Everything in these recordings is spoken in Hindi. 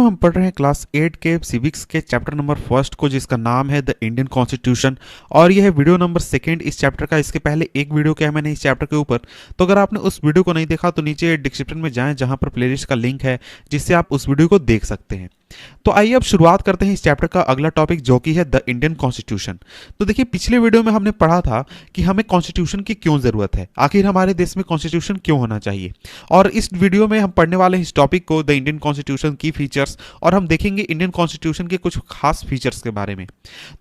हम पढ़ रहे हैं क्लास 8 के सिविक्स के चैप्टर नंबर फर्स्ट को, जिसका नाम है द इंडियन कॉन्स्टिट्यूशन। और यह है वीडियो नंबर सेकंड इस चैप्टर का। इसके पहले एक वीडियो किया है मैंने इस चैप्टर के ऊपर, तो अगर आपने उस वीडियो को नहीं देखा तो नीचे डिस्क्रिप्शन में जाएं जहां पर प्लेलिस्ट का लिंक है, जिससे आप उस वीडियो को देख सकते हैं। तो आइए अब शुरुआत करते हैं इस चैप्टर का अगला टॉपिक, जो कि है द इंडियन कॉन्स्टिट्यूशन। तो देखिए, पिछले वीडियो में हमने पढ़ा था कि हमें कॉन्स्टिट्यूशन की क्यों जरूरत है, आखिर हमारे देश में कॉन्स्टिट्यूशन क्यों होना चाहिए। और इस वीडियो में हम पढ़ने वाले हैं इस टॉपिक को, द इंडियन कॉन्स्टिट्यूशन की फीचर्स, और हम देखेंगे इंडियन कॉन्स्टिट्यूशन के कुछ खास फीचर्स के बारे में।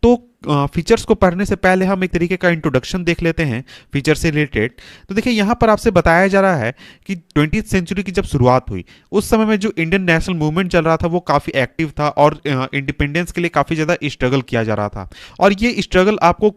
तो फीचर्स को पढ़ने से पहले हम एक तरीके का इंट्रोडक्शन देख लेते हैं फीचर से रिलेटेड। तो देखिए, यहाँ पर आपसे बताया जा रहा है कि 20वीं सेंचुरी की जब शुरुआत हुई, उस समय में जो इंडियन नेशनल मूवमेंट चल रहा था वो काफ़ी एक्टिव था और इंडिपेंडेंस के लिए काफ़ी ज़्यादा स्ट्रगल किया जा रहा था। और ये स्ट्रगल आपको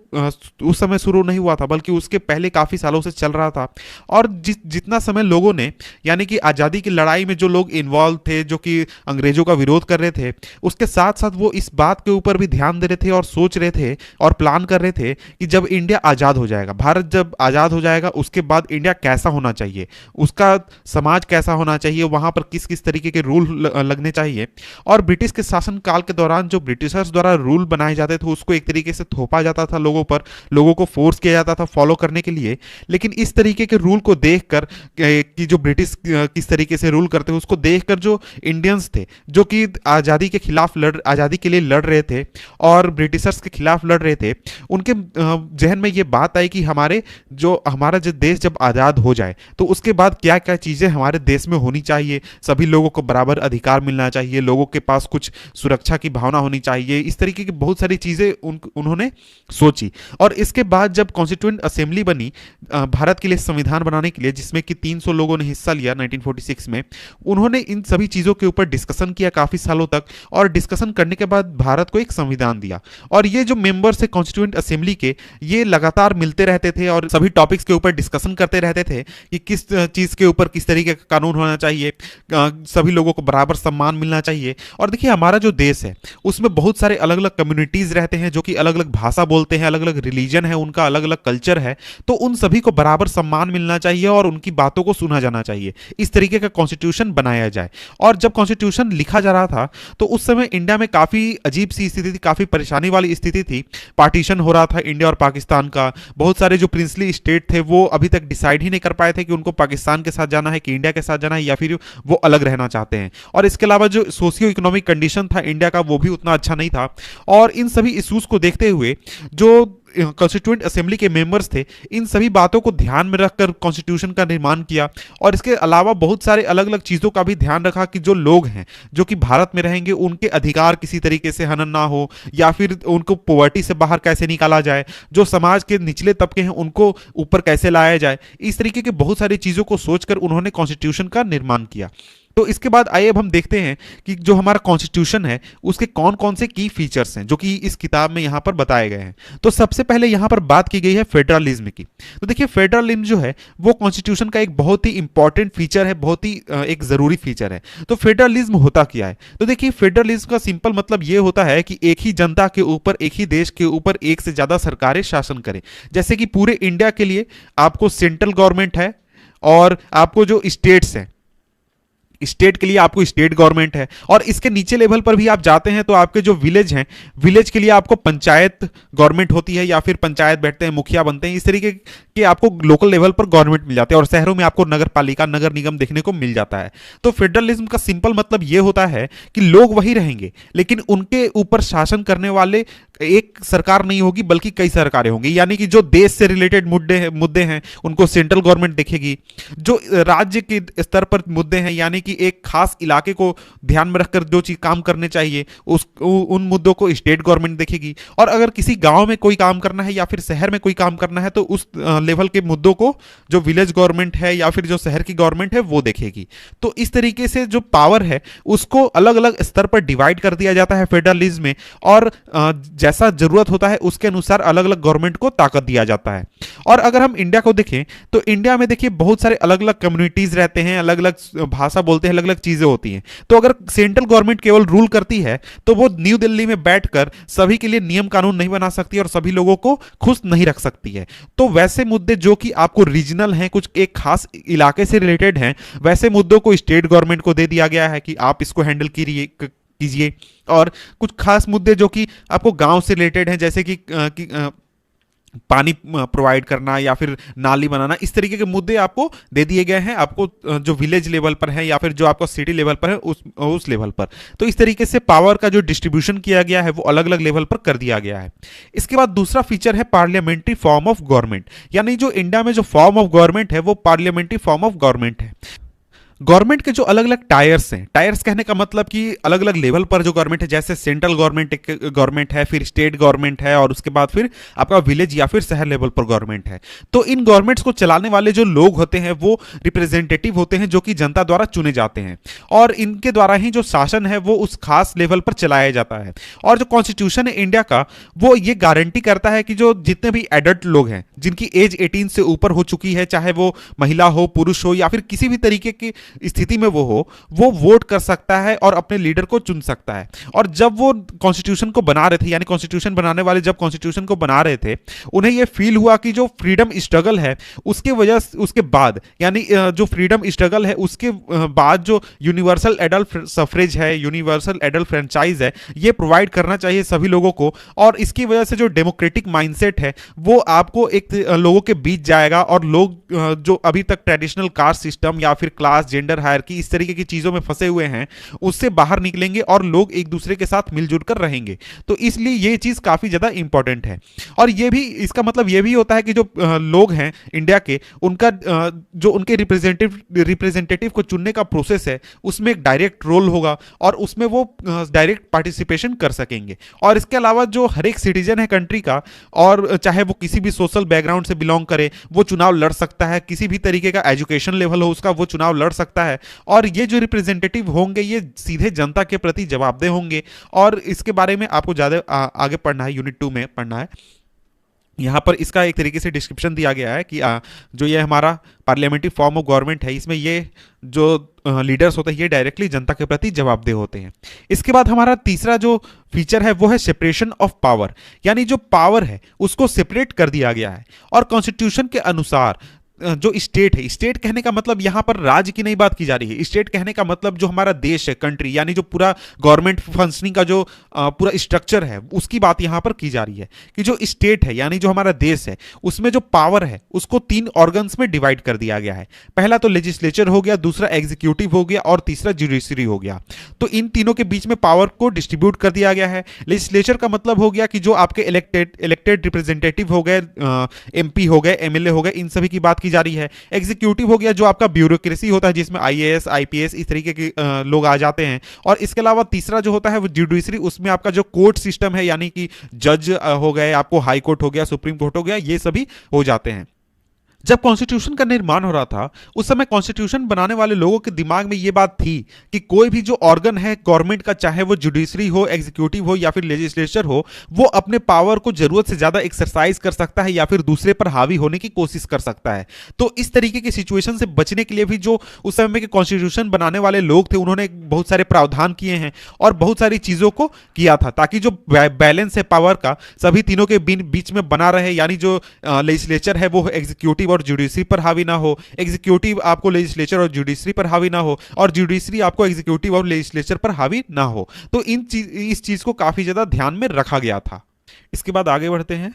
उस समय शुरू नहीं हुआ था, बल्कि उसके पहले काफ़ी सालों से चल रहा था। और जितना समय लोगों ने, यानी कि आज़ादी की लड़ाई में जो लोग इन्वॉल्व थे, जो कि अंग्रेजों का विरोध कर रहे थे, उसके साथ साथ वो इस बात के ऊपर भी ध्यान दे रहे थे और सोच रहे थे और प्लान कर रहे थे कि जब इंडिया आज़ाद हो जाएगा, भारत जब आज़ाद हो जाएगा, उसके बाद इंडिया कैसा होना चाहिए, उसका समाज कैसा होना चाहिए, वहाँ पर किस किस तरीके के रूल लगने चाहिए। और ब्रिटिश के शासन काल के दौरान जो ब्रिटिशर्स द्वारा रूल बनाए जाते थे, उसको एक तरीके से थोपा जाता था लोगों पर, लोगों को फोर्स किया जाता था फॉलो करने के लिए। लेकिन इस तरीके के रूल को देखकर कि जो ब्रिटिश किस तरीके से रूल करते हैं, उसको देखकर जो इंडियंस थे, जो कि आज़ादी के खिलाफ आज़ादी के लिए लड़ रहे थे और ब्रिटिशर्स के खिलाफ लड़ रहे थे, उनके जहन में ये बात आई कि हमारा जो देश जब आज़ाद हो जाए तो उसके बाद क्या क्या चीज़ें हमारे देश में होनी चाहिए। सभी लोगों को बराबर अधिकार मिलना चाहिए, लोगों के पास कुछ सुरक्षा की भावना होनी चाहिए। इस तरीके की बहुत सारी चीज़ें उन्होंने सोची। और इसके बाद जब कॉन्स्टिट्यूएंट असेंबली बनी भारत के लिए संविधान बनाने के लिए, जिसमें कि 300 लोगों ने हिस्सा लिया 1946 में, उन्होंने इन सभी चीज़ों के ऊपर डिस्कशन किया काफ़ी सालों तक, और डिस्कशन करने के बाद भारत को एक संविधान दिया। और ये जो मेंबर्स है कॉन्स्टिट्यूएंट असेंबली के, ये लगातार मिलते रहते थे और सभी टॉपिक्स के ऊपर डिस्कशन करते रहते थे कि किस चीज़ के ऊपर किस तरीके का कानून होना चाहिए, सभी लोगों को बराबर सम्मान मिलना चाहिए। और देखिए, हमारा जो देश है उसमें बहुत सारे अलग अलग कम्युनिटीज़ रहते हैं, जो कि अलग अलग भाषा बोलते हैं, अलग अलग रिलीजन है उनका, अलग अलग कल्चर है। तो उन सभी को बराबर सम्मान मिलना चाहिए और उनकी बातों को सुना जाना चाहिए। इस तरीके का कॉन्स्टिट्यूशन बनाया जाए। और जब कॉन्स्टिट्यूशन लिखा जा रहा था तो उस समय इंडिया में काफ़ी अजीब सी स्थिति थी, काफ़ी परेशानी वाली स्थिति थी। पार्टीशन हो रहा था इंडिया और पाकिस्तान का। बहुत सारे जो प्रिंसली स्टेट थे वो अभी तक डिसाइड ही नहीं कर पाए थे कि उनको पाकिस्तान के साथ जाना है कि इंडिया के साथ जाना है, या फिर वो अलग रहना चाहते हैं। और इसके अलावा जो सोशियो इकोनॉमिक कंडीशन था इंडिया का, वो भी उतना अच्छा नहीं था। और इन सभी इश्यूज को देखते हुए जो कॉन्स्टिट्यूएंट असेंबली के मेंबर्स थे, इन सभी बातों को ध्यान में रखकर कॉन्स्टिट्यूशन का निर्माण किया। और इसके अलावा बहुत सारे अलग अलग चीज़ों का भी ध्यान रखा कि जो लोग हैं, जो कि भारत में रहेंगे, उनके अधिकार किसी तरीके से हनन ना हो, या फिर उनको पॉवर्टी से बाहर कैसे निकाला जाए, जो समाज के निचले तबके हैं उनको ऊपर कैसे लाया जाए। इस तरीके के बहुत सारी चीज़ों को सोचकर उन्होंने कॉन्स्टिट्यूशन का निर्माण किया। तो इसके बाद आइए अब हम देखते हैं कि जो हमारा कॉन्स्टिट्यूशन है उसके कौन कौन से की फीचर्स हैं, जो कि इस किताब में यहाँ पर बताए गए हैं। तो सबसे पहले यहाँ पर बात की गई है फेडरलिज्म की। तो देखिए, फेडरलिज्म जो है वो कॉन्स्टिट्यूशन का एक बहुत ही इंपॉर्टेंट फीचर है, बहुत ही एक ज़रूरी फीचर है। तो फेडरलिज्म होता क्या है? तो देखिए, फेडरलिज्म का सिंपल मतलब ये होता है कि एक ही जनता के ऊपर, एक ही देश के ऊपर एक से ज़्यादा सरकारें शासन करें। जैसे कि पूरे इंडिया के लिए आपको सेंट्रल गवर्नमेंट है, और आपको जो स्टेट्स हैं, स्टेट के लिए आपको स्टेट गवर्नमेंट है, और इसके नीचे लेवल पर भी आप जाते हैं तो आपके जो विलेज हैं, विलेज के लिए आपको पंचायत गवर्नमेंट होती है, या फिर पंचायत बैठते हैं, मुखिया बनते हैं। इस तरीके के आपको लोकल लेवल पर गवर्नमेंट मिल जाते हैं, और शहरों में आपको नगर पालिका, नगर निगम देखने को मिल जाता है। तो फेडरलिज्म का सिंपल मतलब यह होता है कि लोग वही रहेंगे, लेकिन उनके ऊपर शासन करने वाले एक सरकार नहीं होगी, बल्कि कई सरकारें होंगी। यानी कि जो देश से रिलेटेड मुद्दे हैं उनको सेंट्रल गवर्नमेंट देखेगी, जो राज्य के स्तर पर मुद्दे हैं, यानी कि एक खास इलाके को ध्यान में रखकर जो चीज काम करने चाहिए, उन मुद्दों को स्टेट गवर्नमेंट देखेगी। और अगर किसी गांव में कोई काम करना है या फिर शहर में कोई काम करना है, तो उस लेवल के मुद्दों को जो विलेज गवर्नमेंट है या फिर जो शहर की गवर्नमेंट है वो देखेगी। तो इस तरीके से जो पावर है उसको अलग अलग स्तर पर डिवाइड कर दिया जाता है फेडरलिज्म में, और जैसा जरूरत होता है उसके अनुसार अलग अलग गवर्नमेंट को ताकत दिया जाता है। और अगर हम इंडिया को देखें तो इंडिया में देखिए बहुत सारे अलग अलग कम्युनिटीज रहते हैं, अलग अलग भाषा बोलते हैं, अलग अलग चीजें होती हैं। तो अगर सेंट्रल गवर्नमेंट केवल रूल करती है तो वो न्यू दिल्ली में बैठकर सभी के लिए नियम कानून नहीं बना सकती और सभी लोगों को खुश नहीं रख सकती है। तो वैसे मुद्दे जो कि आपको रीजनल हैं, कुछ एक खास इलाके से रिलेटेड हैं, वैसे मुद्दों को स्टेट गवर्नमेंट को दे दिया गया है कि आप इसको हैंडल कीजिए। और कुछ खास मुद्दे जो कि आपको गांव से रिलेटेड हैं, जैसे कि पानी प्रोवाइड करना या फिर नाली बनाना, इस तरीके के मुद्दे आपको दे दिए गए हैं, आपको जो विलेज लेवल पर है या फिर जो आपका सिटी लेवल पर है उस लेवल पर। तो इस तरीके से पावर का जो डिस्ट्रीब्यूशन किया गया है वो अलग अलग लेवल पर कर दिया गया है। इसके बाद दूसरा फीचर है पार्लियामेंट्री फॉर्म ऑफ गवर्नमेंट, यानी जो इंडिया में जो फॉर्म ऑफ गवर्नमेंट है वो पार्लियामेंट्री फॉर्म ऑफ गवर्नमेंट है। गवर्नमेंट के जो अलग अलग टायर्स हैं, टायर्स कहने का मतलब कि अलग अलग लेवल पर जो गवर्नमेंट है, जैसे सेंट्रल गवर्नमेंट है, फिर स्टेट गवर्नमेंट है, और उसके बाद फिर आपका विलेज या फिर शहर लेवल पर गवर्नमेंट है। तो इन गवर्नमेंट्स को चलाने वाले जो लोग होते हैं वो रिप्रेजेंटेटिव होते हैं, जो कि जनता द्वारा चुने जाते हैं, और इनके द्वारा ही जो शासन है वो उस खास लेवल पर चलाया जाता है। और जो कॉन्स्टिट्यूशन है इंडिया का, वो ये गारंटी करता है कि जो जितने भी एडल्ट लोग हैं जिनकी एज 18 से ऊपर हो चुकी है, चाहे वो महिला हो, पुरुष हो, या फिर किसी भी तरीके की स्थिति में वो हो, वो वोट कर सकता है और अपने लीडर को चुन सकता है। और जब वो कॉन्स्टिट्यूशन को बना रहे थे, यानी कॉन्स्टिट्यूशन बनाने वाले जब कॉन्स्टिट्यूशन को बना रहे थे, उन्हें ये फील हुआ कि जो फ्रीडम स्ट्रगल है उसके वजह उसके बाद, यानी जो फ्रीडम स्ट्रगल है उसके बाद जो यूनिवर्सल एडल्ट सफरेज है, यूनिवर्सल एडल्ट फ्रेंचाइज है, ये प्रोवाइड करना चाहिए सभी लोगों को। और इसकी वजह से जो डेमोक्रेटिक माइंडसेट है वो आपको एक लोगों के बीच जाएगा, और लोग जो अभी तक ट्रेडिशनल कास्ट सिस्टम या फिर क्लास, जेंडर हायरार्की, इस तरीके की चीजों में फंसे हुए हैं, उससे बाहर निकलेंगे और लोग एक दूसरे के साथ मिलजुल कर रहेंगे। तो इसलिए ये चीज काफी ज्यादा इंपॉर्टेंट है। और ये भी, इसका मतलब ये भी होता है कि जो लोग हैं इंडिया के, उनका जो उनके रिप्रेजेंटेटिव को चुनने का प्रोसेस है उसमें एक डायरेक्ट रोल होगा, और उसमें वो डायरेक्ट पार्टिसिपेशन कर सकेंगे। और इसके अलावा जो हर एक सिटीजन है कंट्री का, और चाहे वो किसी भी सोशल बैकग्राउंड से बिलोंग करे, वो चुनाव लड़ सकता है, किसी भी तरीके का एजुकेशन लेवल हो उसका, वो चुनाव लड़ सकता है। और ये जो रिप्रेजेंटेटिव होंगे ये सीधे जनता के प्रति जवाबदेह होंगे। और इसके बारे में आपको ज़्यादा आगे पढ़ना है, यूनिट 2 में पढ़ना है। यहाँ पर इसका एक तरीके से डिस्क्रिप्शन दिया गया है कि जो ये हमारा पार्लियामेंट्री फॉर्म ऑफ गवर्नमेंट है, इसमें ये जो लीडर्स होते हैं ये डायरेक्टली जनता के प्रति जवाबदेह होते हैं। इसके बाद हमारा तीसरा जो फीचर है वो है सेपरेशन ऑफ पावर, यानी जो पावर है उसको सेपरेट कर दिया गया है। और कॉन्स्टिट्यूशन के अनुसार जो स्टेट है, स्टेट कहने का मतलब यहां पर राज्य की नहीं बात की जा रही है, स्टेट कहने का मतलब जो हमारा देश है, कंट्री, यानी जो पूरा गवर्नमेंट फंक्शनिंग का जो पूरा स्ट्रक्चर है उसकी बात यहां पर की जा रही है। कि जो स्टेट है यानी जो हमारा देश है, उसमें जो पावर है उसको 3 ऑर्गन्स में डिवाइड कर दिया गया है। पहला तो लेजिस्लेचर हो गया, दूसरा एग्जीक्यूटिव हो गया, और तीसरा जुडिशरी हो गया। तो इन तीनों के बीच में पावर को डिस्ट्रीब्यूट कर दिया गया है। लेजिस्लेचर का मतलब हो गया कि जो आपके इलेक्टेड रिप्रेजेंटेटिव हो गए, एमपी हो गए, एमएलए हो गए, इन सभी की बात की जा रही है। एग्जीक्यूटिव हो गया जो आपका ब्यूरोक्रेसी होता है, जिसमें आईएएस, आईपीएस इस तरीके के लोग आ जाते हैं। और इसके अलावा तीसरा जो होता है वो जुडिशरी, उसमें आपका जो कोर्ट सिस्टम है, यानी कि जज हो गए, आपको हाई कोर्ट हो गया, सुप्रीम कोर्ट हो गया, ये सभी हो जाते हैं। जब कॉन्स्टिट्यूशन का निर्माण हो रहा था उस समय कॉन्स्टिट्यूशन बनाने वाले लोगों के दिमाग में यह बात थी कि कोई भी जो ऑर्गन है गवर्नमेंट का, चाहे वो जुडिशरी हो, एग्जीक्यूटिव हो या फिर लेजिस्लेचर हो, वो अपने पावर को जरूरत से ज्यादा एक्सरसाइज कर सकता है या फिर दूसरे पर हावी होने की कोशिश कर सकता है। तो इस तरीके की सिचुएशन से बचने के लिए भी जो उस समय के कॉन्स्टिट्यूशन बनाने वाले लोग थे उन्होंने बहुत सारे प्रावधान किए हैं और बहुत सारी चीजों को किया था, ताकि जो बैलेंस है पावर का सभी तीनों के बीच में बना रहे। यानी जो लेजिस्लेचर है वो एग्जीक्यूटिव और जुडिशरी पर हावी ना हो, एग्जीक्यूटिव आपको लेजिस्लेचर और जुडिशरी पर हावी ना हो, और जुडिशरी आपको एग्जीक्यूटिव और लेजिस्लेचर पर हावी ना हो। तो इस चीज को काफी ज्यादा ध्यान में रखा गया था। इसके बाद आगे बढ़ते हैं।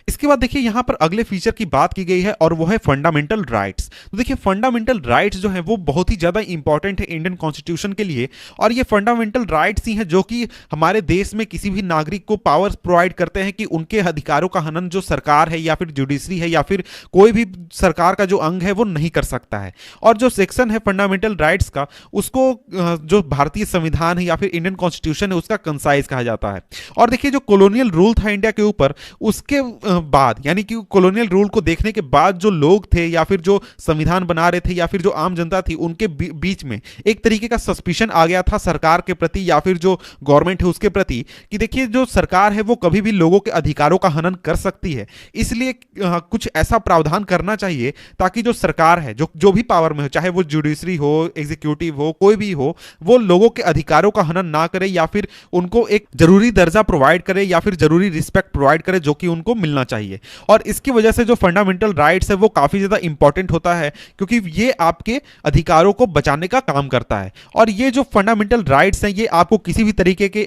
इसके बाद देखिए यहां पर अगले फीचर की बात की गई है और वो है फंडामेंटल राइट्स। तो देखिए फंडामेंटल राइट्स जो है वो बहुत ही ज्यादा इंपॉर्टेंट है इंडियन कॉन्स्टिट्यूशन के लिए, और ये फंडामेंटल राइट्स ही हैं जो कि हमारे देश में किसी भी नागरिक को पावर्स प्रोवाइड करते हैं कि उनके अधिकारों का हनन जो सरकार है या फिर जुडिशरी है या फिर कोई भी सरकार का जो अंग है वो नहीं कर सकता है। और जो सेक्शन है फंडामेंटल राइट्स का, उसको जो भारतीय संविधान है या फिर इंडियन कॉन्स्टिट्यूशन है उसका कंसाइज कहा जाता है। और देखिए जो कॉलोनियल रूल था इंडिया के ऊपर, उसके बाद यानी कि कॉलोनियल रूल को देखने के बाद जो लोग थे या फिर जो संविधान बना रहे थे या फिर जो आम जनता थी, उनके बीच में एक तरीके का सस्पिशन आ गया था सरकार के प्रति या फिर जो गवर्नमेंट है उसके प्रति, कि देखिए जो सरकार है वो कभी भी लोगों के अधिकारों का हनन कर सकती है, इसलिए कुछ ऐसा प्रावधान करना चाहिए ताकि जो सरकार है जो भी पावर में हो, चाहे वो जुडिशरी हो, एग्जीक्यूटिव हो, कोई भी हो, वो लोगों के अधिकारों का हनन ना करे या फिर उनको एक जरूरी दर्जा प्रोवाइड करे या फिर जरूरी रिस्पेक्ट प्रोवाइड करे जो कि उनको मिलना चाहिए। और इसकी वजह से जो फंडामेंटल राइट्स है वो काफ़ी ज़्यादा इंपॉर्टेंट होता है, क्योंकि ये आपके अधिकारों को बचाने का काम करता है। और ये जो फंडामेंटल राइट्स हैं ये आपको किसी भी तरीके के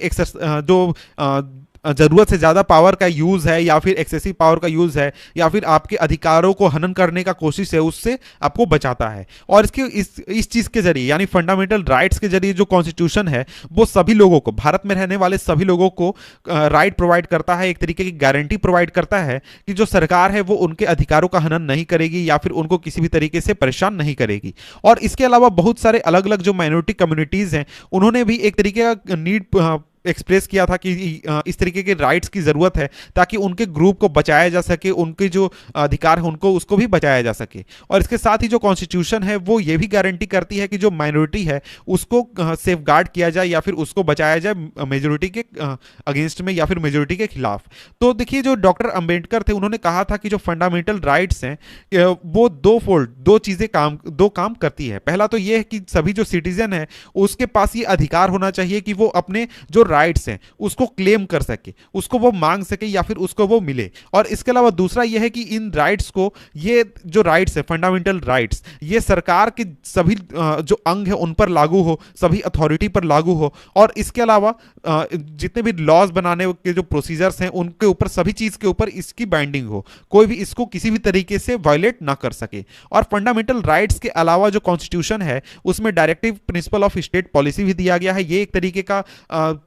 जरूरत से ज्यादा पावर का यूज है या फिर एक्सेसिव पावर का यूज है या फिर आपके अधिकारों को हनन करने का कोशिश है, उससे आपको बचाता है। और इसके इस चीज के जरिए यानी फंडामेंटल राइट्स के जरिए जो कॉन्स्टिट्यूशन है वो सभी लोगों को, भारत में रहने वाले सभी लोगों को राइट प्रोवाइड करता है, एक तरीके की गारंटी प्रोवाइड करता है कि जो सरकार है वो उनके अधिकारों का हनन नहीं करेगी या फिर उनको किसी भी तरीके से परेशान नहीं करेगी। और इसके अलावा बहुत सारे अलग अलग जो माइनॉरिटी कम्युनिटीज हैं उन्होंने भी एक तरीके का नीड एक्सप्रेस किया था कि इस तरीके के राइट्स की ज़रूरत है ताकि उनके ग्रुप को बचाया जा सके, उनके जो अधिकार है उनको उसको भी बचाया जा सके। और इसके साथ ही जो कॉन्स्टिट्यूशन है वो ये भी गारंटी करती है कि जो माइनॉरिटी है उसको सेफगार्ड किया जाए या फिर उसको बचाया जाए मेजोरिटी के अगेंस्ट में या फिर मेजोरिटी के खिलाफ। तो देखिए जो डॉक्टर अंबेडकर थे उन्होंने कहा था कि जो फंडामेंटल राइट्स हैं वो दो काम करती है। पहला तो ये है कि सभी जो सिटीजन है उसके पास ये अधिकार होना चाहिए कि वो अपने जो राइट्स हैं उसको क्लेम कर सके, उसको वो मांग सके या फिर उसको वो मिले। और इसके अलावा दूसरा यह है कि इन राइट्स को, ये जो राइट्स है फंडामेंटल राइट्स, ये सरकार के सभी जो अंग है उन पर लागू हो, सभी अथॉरिटी पर लागू हो। और इसके अलावा जितने भी लॉज बनाने के जो प्रोसीजर्स हैं उनके ऊपर, सभी चीज के ऊपर इसकी बाइंडिंग हो, कोई भी इसको किसी भी तरीके से वायलेट ना कर सके। और फंडामेंटल राइट्स के अलावा जो कॉन्स्टिट्यूशन है उसमें directive principle of state policy भी दिया गया है। ये एक तरीके का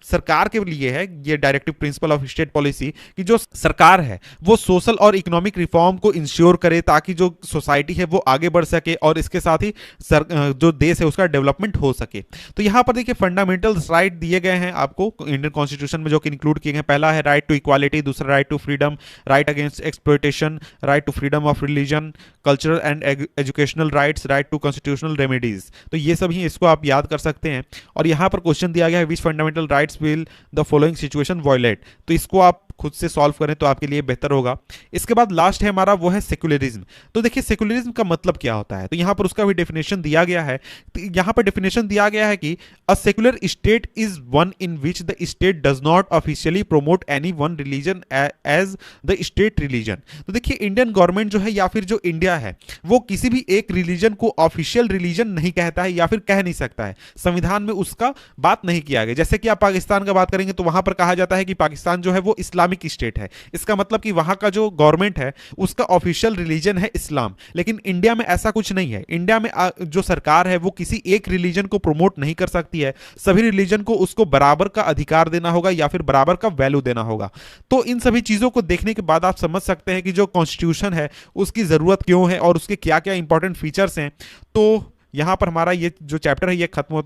सरकार के लिए है, ये directive principle of state policy, कि जो सरकार है वो सोशल और इकोनॉमिक रिफॉर्म को इंश्योर करे ताकि जो सोसाइटी है वो आगे बढ़ सके और इसके साथ ही जो देश है उसका डेवलपमेंट हो सके। तो यहां पर देखिए फंडामेंटल राइट दिए गए हैं आपको इंडियन कॉन्स्टिट्यूशन में जो कि इंक्लूड किए गए। पहला है राइट टू इक्वालिटी, दूसरा right to freedom, right against exploitation, right to freedom of religion, cultural and educational rights, right to constitutional remedies. तो ये सभी इसको आप याद कर सकते हैं। और यहां पर क्वेश्चन दिया गया है which fundamental rights will the following situation violate, तो इसको आप खुद से सॉल्व करें तो आपके लिए बेहतर होगा। इसके बाद लास्ट है हमारा वो है सेक्युलरिज्म। तो देखिए सेक्युलरिज्म का मतलब क्या होता है, तो यहां पर उसका भी डेफिनेशन दिया गया है। तो यहां पर डेफिनेशन दिया गया है कि a secular state is one in which the state does not officially promote any one religion as the state religion. तो देखिए इंडियन गवर्नमेंट जो है या फिर जो इंडिया है वो किसी भी एक रिलीजन को ऑफिशियल रिलीजन नहीं कहता है या फिर कह नहीं सकता है, संविधान में उसका बात नहीं किया गया। जैसे कि आप पाकिस्तान का बात करेंगे तो वहां पर कहा जाता है कि पाकिस्तान जो है वो इस्लामिक स्टेट है, इसका मतलब कि वहां का जो गवर्नमेंट है उसका ऑफिशियल रिलीजन है इस्लाम। लेकिन इंडिया में ऐसा कुछ नहीं है। इंडिया में जो सरकार है वो किसी एक रिलीजन को प्रमोट नहीं कर सकती है, सभी रिलीजन को उसको बराबर का अधिकार देना होगा या फिर बराबर का वैल्यू देना होगा। तो इन सभी चीजों को देखने के बाद आप समझ सकते हैं कि जो कॉन्स्टिट्यूशन है उसकी जरूरत क्यों है और उसके क्या क्या इंपॉर्टेंट फीचर्स हैं। तो यहां पर हमारा ये जो चैप्टर है ये खत्म होता है।